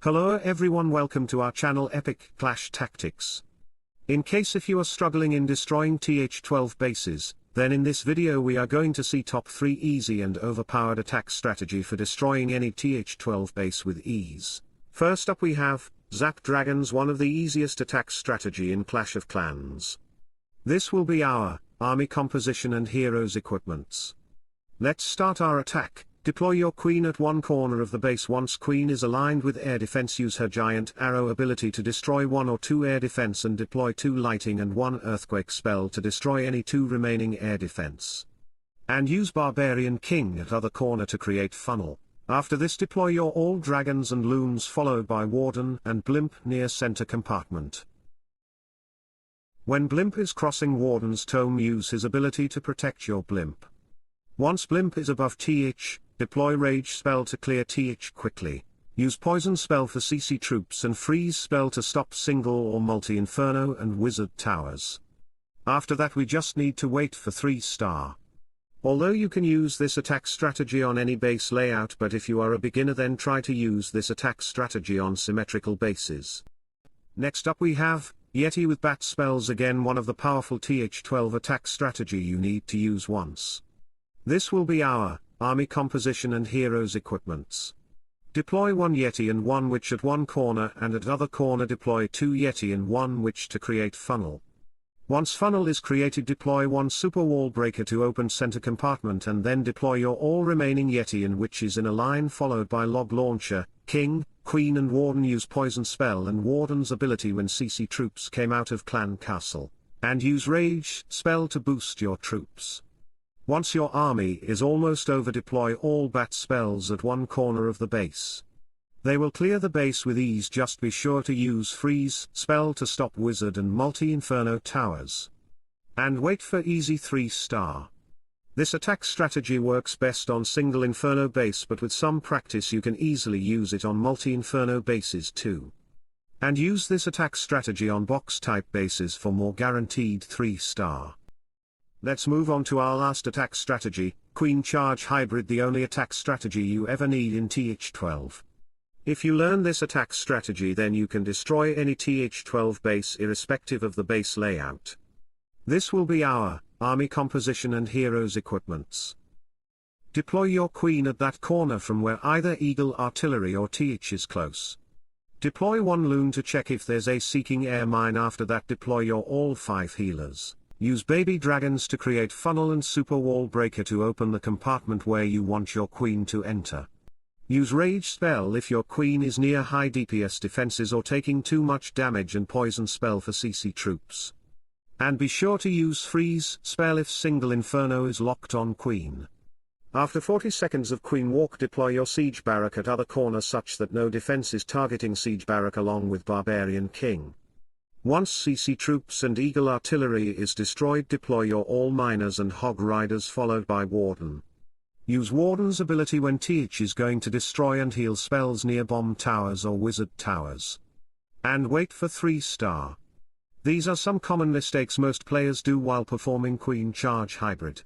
Hello everyone, welcome to our channel Epic Clash Tactics. In case if you are struggling in destroying Th12 bases, then in this video we are going to see top 3 easy and overpowered attack strategy for destroying any Th12 base with ease. First up we have Zap Dragons, one of the easiest attack strategy in Clash of Clans. This will be our army composition and heroes equipments. Let's start our attack. Deploy your queen at one corner of the base. Once queen is aligned with air defense, use her giant arrow ability to destroy 1 or 2 air defense and deploy 2 lighting and 1 earthquake spell to destroy any 2 remaining air defense. And use barbarian king at other corner to create funnel. After this deploy your all dragons and loons followed by warden and blimp near center compartment. When blimp is crossing warden's tomb, use his ability to protect your blimp. Once blimp is above Th, deploy rage spell to clear Th quickly. Use poison spell for CC troops and freeze spell to stop single or multi inferno and wizard towers. After that we just need to wait for 3-star. Although you can use this attack strategy on any base layout, but if you are a beginner then try to use this attack strategy on symmetrical bases. Next up we have Yeti with bat spells, again one of the powerful Th12 attack strategy you need to use once. This will be our army composition and heroes equipments. Deploy 1 Yeti and 1 witch at one corner, and at other corner deploy 2 Yeti and 1 witch to create funnel. Once funnel is created, deploy 1 super wall breaker to open center compartment, and then deploy your all remaining Yeti and witches in a line followed by log launcher, king, queen and warden. Use poison spell and warden's ability when CC troops came out of clan castle, and use rage spell to boost your troops. Once your army is almost over, deploy all bat spells at one corner of the base. They will clear the base with ease. Just be sure to use freeze spell to stop wizard and multi-inferno towers. And wait for easy 3-star. This attack strategy works best on single inferno base, but with some practice you can easily use it on multi-inferno bases too. And use this attack strategy on box type bases for more guaranteed 3-star. Let's move on to our last attack strategy, Queen Charge Hybrid, the only attack strategy you ever need in Th12. If you learn this attack strategy, then you can destroy any Th12 base irrespective of the base layout. This will be our army composition and heroes equipments. Deploy your queen at that corner from where either eagle artillery or Th is close. Deploy 1 loon to check if there's a seeking air mine. After that deploy your all 5 healers. Use baby dragons to create funnel and super wall breaker to open the compartment where you want your queen to enter. Use rage spell if your queen is near high DPS defenses or taking too much damage, and poison spell for CC troops. And be sure to use freeze spell if single inferno is locked on queen. After 40 seconds of queen walk, deploy your siege barrack at other corner such that no defense is targeting siege barrack along with barbarian king. Once CC troops and eagle artillery is destroyed, deploy your all miners and hog riders followed by warden. Use warden's ability when Th is going to destroy and heal spells near bomb towers or wizard towers. And wait for 3-star. These are some common mistakes most players do while performing Queen Charge Hybrid.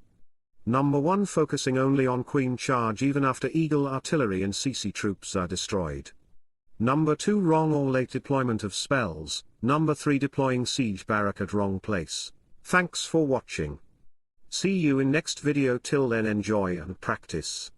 Number 1, focusing only on Queen Charge even after eagle artillery and CC troops are destroyed. Number 2, wrong or late deployment of spells. Number 3, deploying siege barrack at wrong place. Thanks for watching. See you in next video. Till then, enjoy and practice.